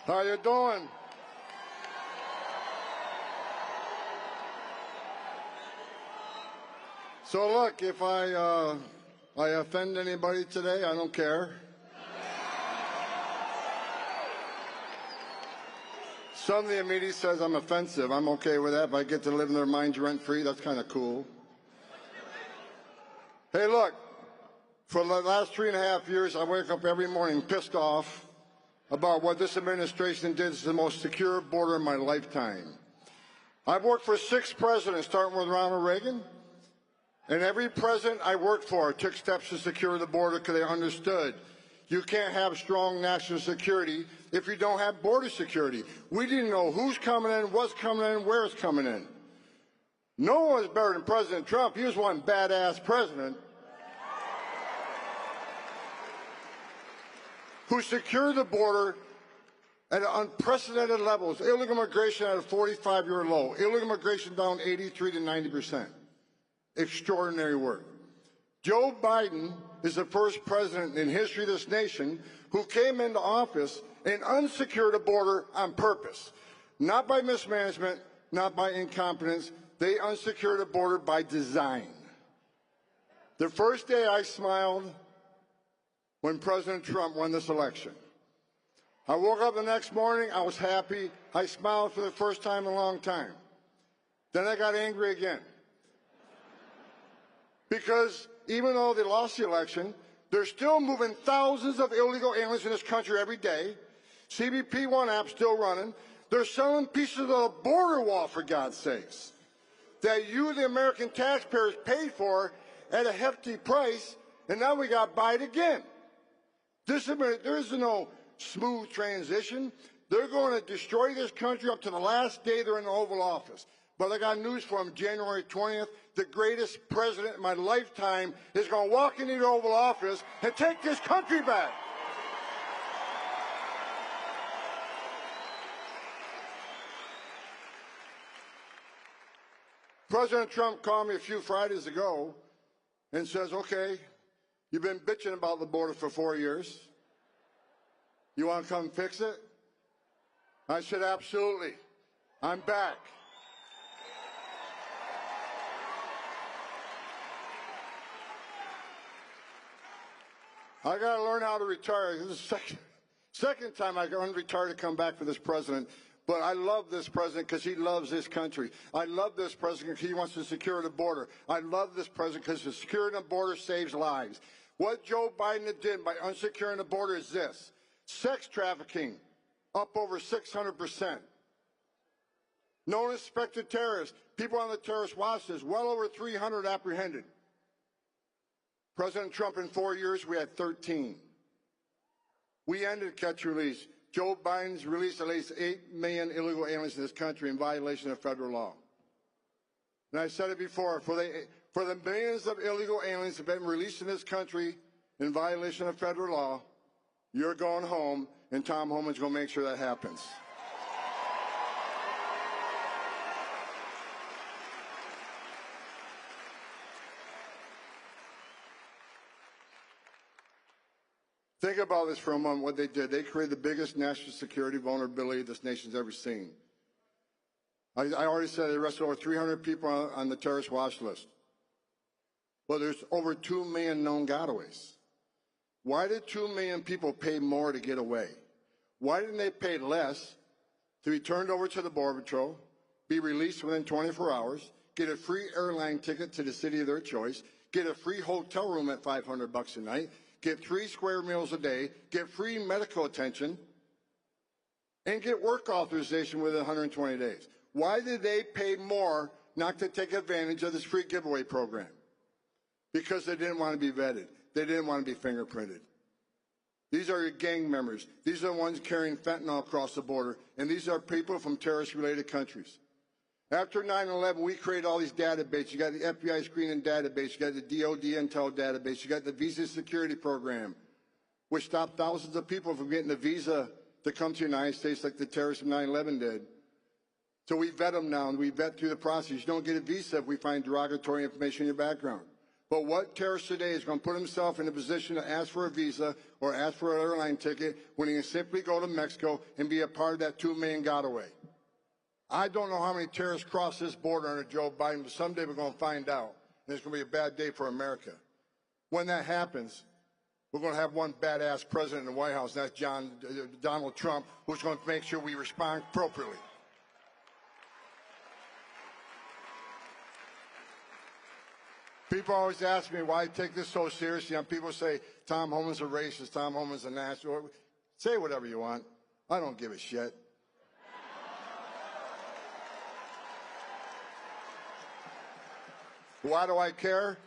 How you doing? So look, if I offend anybody today, I don't care. Some of the media says I'm offensive. I'm okay with that. If I get to live in their minds rent-free, that's kind of cool. Hey, look, for the last 3.5 years, I wake up every morning pissed off about what this administration did. It's the most secure border in my lifetime. I've worked for 6 presidents, starting with Ronald Reagan. And every president I worked for took steps to secure the border because they understood you can't have strong national security if you don't have border security. We didn't know who's coming in, what's coming in, where it's coming in. No one was better than President Trump. He was one badass president who secured the border at unprecedented levels. Illegal immigration at a 45-year low. Illegal immigration down 83 to 90%. Extraordinary work. Joe Biden is the first president in history of this nation who came into office and unsecured a border on purpose. Not by mismanagement, not by incompetence. They unsecured a border by design. The first day I smiled when President Trump won this election. I woke up the next morning, I was happy. I smiled for the first time in a long time. Then I got angry again. Because even though they lost the election, they're still moving thousands of illegal aliens in this country every day. CBP One app still running. They're selling pieces of the border wall, for God's sakes, that you, the American taxpayers, paid for at a hefty price, and now we got to buy it again. There is no smooth transition. They're going to destroy this country up to the last day they're in the Oval Office. But I got news for them. January 20th, the greatest president in my lifetime is going to walk into the Oval Office and take this country back. President Trump called me a few Fridays ago and says, okay, you've been bitching about the border for 4 years. You want to come fix it? I said, absolutely. I'm back. I got to learn how to retire. This is the second time I got retired to come back for this president. But I love this president because he loves this country. I love this president because he wants to secure the border. I love this president because securing the border saves lives. What Joe Biden did by unsecuring the border is this. Sex trafficking, up over 600%. Known as suspected terrorists, people on the terrorist watch list, well over 300 apprehended. President Trump, in 4 years, we had 13. We ended catch-release. Joe Biden's released at least 8 million illegal aliens in this country in violation of federal law. And I said it before, for the millions of illegal aliens that have been released in this country in violation of federal law, you're going home, and Tom Homan's going to make sure that happens. Think about this for a moment, what they did. They created the biggest national security vulnerability this nation's ever seen. I already said they arrested over 300 people on the terrorist watch list. Well, there's over 2 million known gotaways. Why did 2 million people pay more to get away? Why didn't they pay less to be turned over to the Border Patrol, be released within 24 hours, get a free airline ticket to the city of their choice, get a free hotel room at $500 a night, get 3 square meals a day, get free medical attention, and get work authorization within 120 days? Why did they pay more not to take advantage of this free giveaway program? Because they didn't want to be vetted. They didn't want to be fingerprinted. These are your gang members. These are the ones carrying fentanyl across the border, and these are people from terrorist-related countries. After 9/11, we created all these databases. You got the FBI screening database. You got the DOD intel database. You got the visa security program, which stopped thousands of people from getting a visa to come to the United States like the terrorists of 9/11 did. So we vet them now, and we vet through the process. You don't get a visa if we find derogatory information in your background. But what terrorist today is going to put himself in a position to ask for a visa or ask for an airline ticket when he can simply go to Mexico and be a part of that 2 million getaway? I don't know how many terrorists cross this border under Joe Biden, but someday we're going to find out. And it's going to be a bad day for America. When that happens, we're going to have one badass president in the White House, and that's Donald Trump, who's going to make sure we respond appropriately. People always ask me why I take this so seriously. And people say, Tom Homan's a racist, Tom Homan's a national. Say whatever you want. I don't give a shit. Why do I care?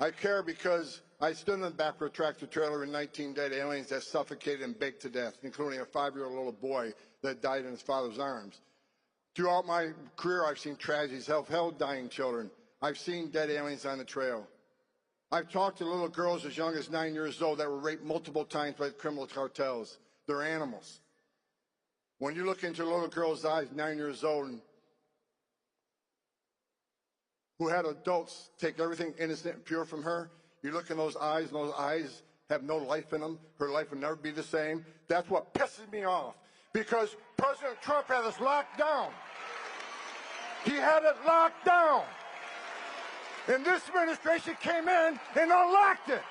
I care because I stood in the back of a tractor trailer in 19 dead aliens that suffocated and baked to death, including a 5-year-old little boy that died in his father's arms. Throughout my career, I've seen tragedies, held dying children. I've seen dead aliens on the trail. I've talked to little girls as young as 9 years old that were raped multiple times by criminal cartels. They're animals. When you look into a little girl's eyes, 9 years old, and who had adults take everything innocent and pure from her, you look in those eyes, and those eyes have no life in them. Her life will never be the same. That's what pisses me off, because President Trump had us locked down. He had it locked down. And this administration came in and unlocked it.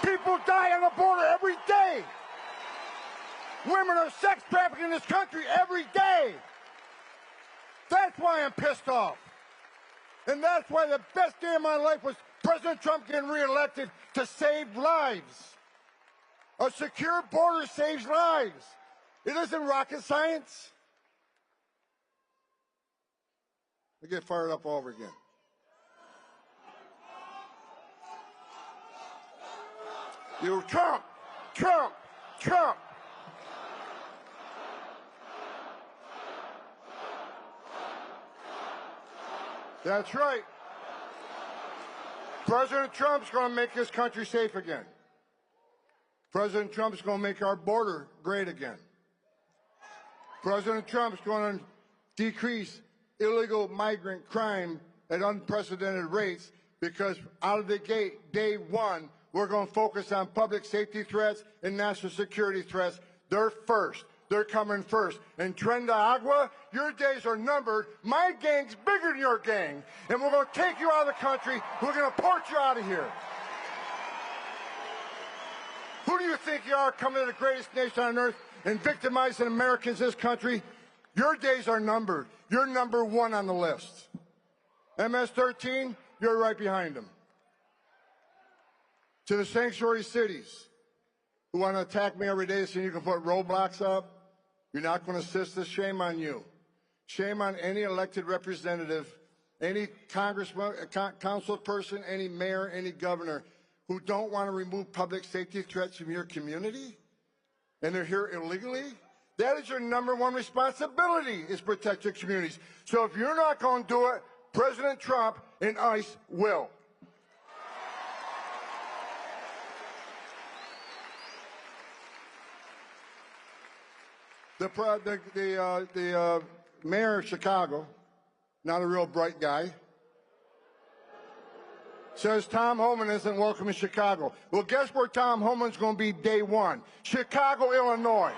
People die on the border every day. Women are sex trafficked in this country every day. That's why I'm pissed off. And that's why the best day of my life was President Trump getting reelected to save lives. A secure border saves lives. It isn't rocket science. I get fired up all over again. You Trump, Trump, Trump. That's right. President Trump's going to make this country safe again. President Trump's going to make our border great again. President Trump's going to decrease illegal migrant crime at unprecedented rates, because out of the gate, day one, we're going to focus on public safety threats and national security threats. They're first. They're coming first. And Tren de Agua, your days are numbered. My gang's bigger than your gang. And we're going to take you out of the country. We're going to port you out of here. Who do you think you are, coming to the greatest nation on earth and victimizing Americans in this country? Your days are numbered. You're number one on the list. MS-13, you're right behind them. To the sanctuary cities who want to attack me every day so you can put roadblocks up, you're not going to assist us. Shame on you. Shame on any elected representative, any congressman, council person, any mayor, any governor who don't want to remove public safety threats from your community, and they're here illegally. That is your number one responsibility, is protect your communities. So if you're not going to do it, President Trump and ICE will. The mayor of Chicago, not a real bright guy, says Tom Homan isn't welcome in Chicago. Well, guess where Tom Homan's going to be day one? Chicago, Illinois.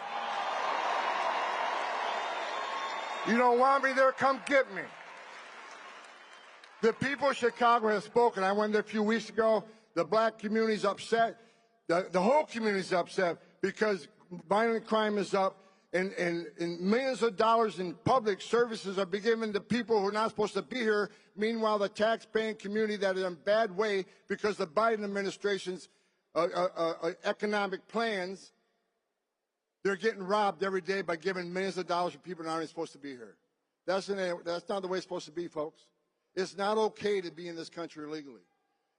You don't want me there? Come get me. The people of Chicago have spoken. I went there a few weeks ago. The black community's upset. The whole community's upset because violent crime is up. And millions of dollars in public services are being given to people who are not supposed to be here. Meanwhile, the tax-paying community that is in a bad way because the Biden administration's economic plans, they're getting robbed every day by giving millions of dollars to people that aren't supposed to be here. That's not the way it's supposed to be, folks. It's not okay to be in this country illegally.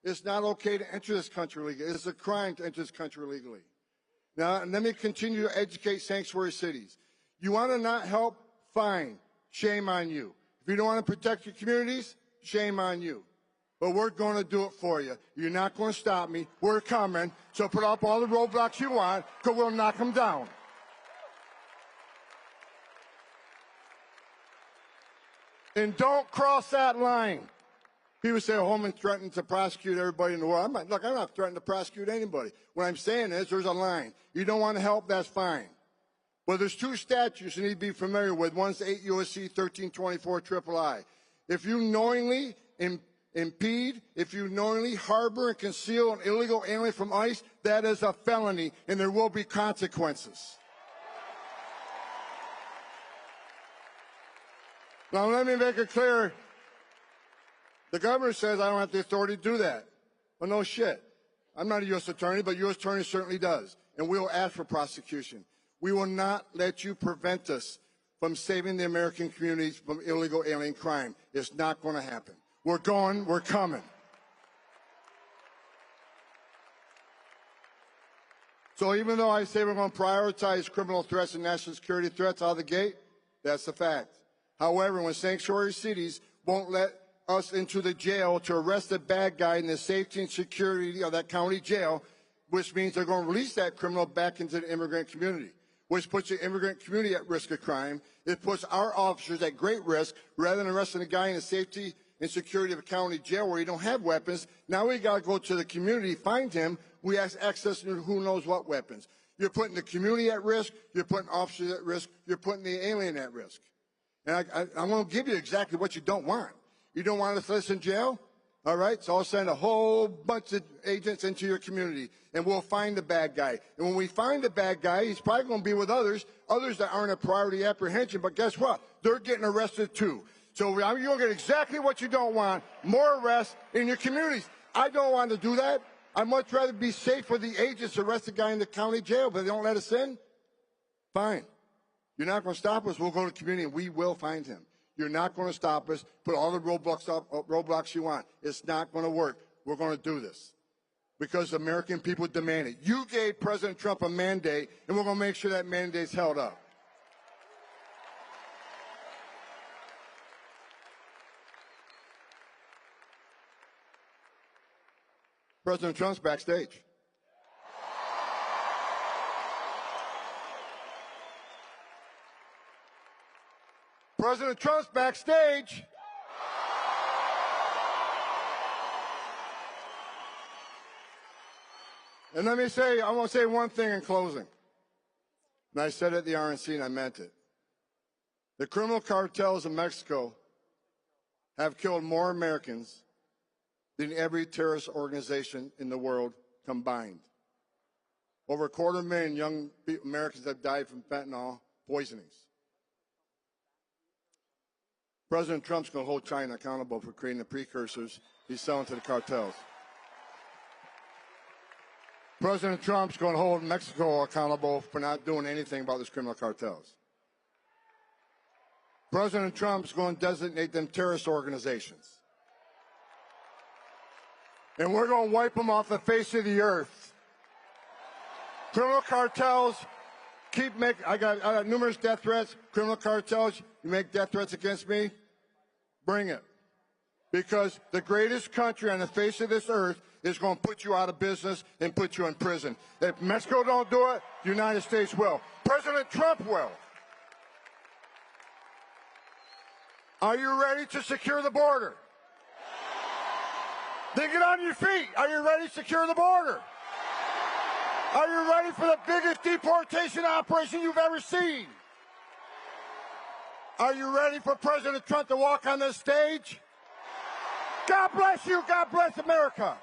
It's not okay to enter this country illegally. It's a crime to enter this country illegally. Now, let me continue to educate sanctuary cities. You want to not help? Fine. Shame on you. If you don't want to protect your communities, shame on you. But we're going to do it for you. You're not going to stop me. We're coming. So put up all the roadblocks you want, because we'll knock them down. And don't cross that line. People say Homan threatened to prosecute everybody in the world. I'm not threatening to prosecute anybody. What I'm saying is there's a line. You don't want to help, that's fine. But there's two statutes you need to be familiar with. One's 8 U.S.C. 1324 III. If you knowingly impede, if you knowingly harbor and conceal an illegal alien from ICE, that is a felony, and there will be consequences. Now, let me make it clear. The governor says I don't have the authority to do that. Well, no shit. I'm not a U.S. attorney, but U.S. attorney certainly does, and we will ask for prosecution. We will not let you prevent us from saving the American communities from illegal alien crime. It's not going to happen. We're going, we're coming. So even though I say we're going to prioritize criminal threats and national security threats out of the gate, that's a fact. However, when sanctuary cities won't let us into the jail to arrest the bad guy in the safety and security of that county jail, which means they're going to release that criminal back into the immigrant community, which puts the immigrant community at risk of crime. It puts our officers at great risk. Rather than arresting a guy in the safety and security of a county jail where he don't have weapons, now we got to go to the community, find him. We have access to who knows what weapons. You're putting the community at risk. You're putting officers at risk. You're putting the alien at risk. And I'm going to give you exactly what you don't want. You don't want us to list in jail? All right, so I'll send a whole bunch of agents into your community, and we'll find the bad guy. And when we find the bad guy, he's probably going to be with others that aren't a priority apprehension, but guess what? They're getting arrested too. So you're going to get exactly what you don't want, more arrests in your communities. I don't want to do that. I'd much rather be safe for the agents to arrest the guy in the county jail, but they don't let us in. Fine. You're not going to stop us. We'll go to the community, and we will find him. You're not going to stop us. Put all the roadblocks you want. It's not going to work. We're going to do this because the American people demand it. You gave President Trump a mandate, and we're going to make sure that mandate's held up. President Trump's backstage. President Trump's backstage. And let me say, I want to say one thing in closing. And I said it at the RNC and I meant it. The criminal cartels in Mexico have killed more Americans than every terrorist organization in the world combined. Over 250,000 young Americans have died from fentanyl poisonings. President Trump's going to hold China accountable for creating the precursors he's selling to the cartels. President Trump's going to hold Mexico accountable for not doing anything about these criminal cartels. President Trump's going to designate them terrorist organizations. And we're going to wipe them off the face of the earth. Criminal cartels I got numerous death threats. Criminal cartels, you make death threats against me, bring it. Because the greatest country on the face of this earth is going to put you out of business and put you in prison. If Mexico don't do it, the United States will. President Trump will. Are you ready to secure the border? Then get on your feet. Are you ready to secure the border? Are you ready for the biggest deportation operation you've ever seen? Are you ready for President Trump to walk on this stage? God bless you. God bless America.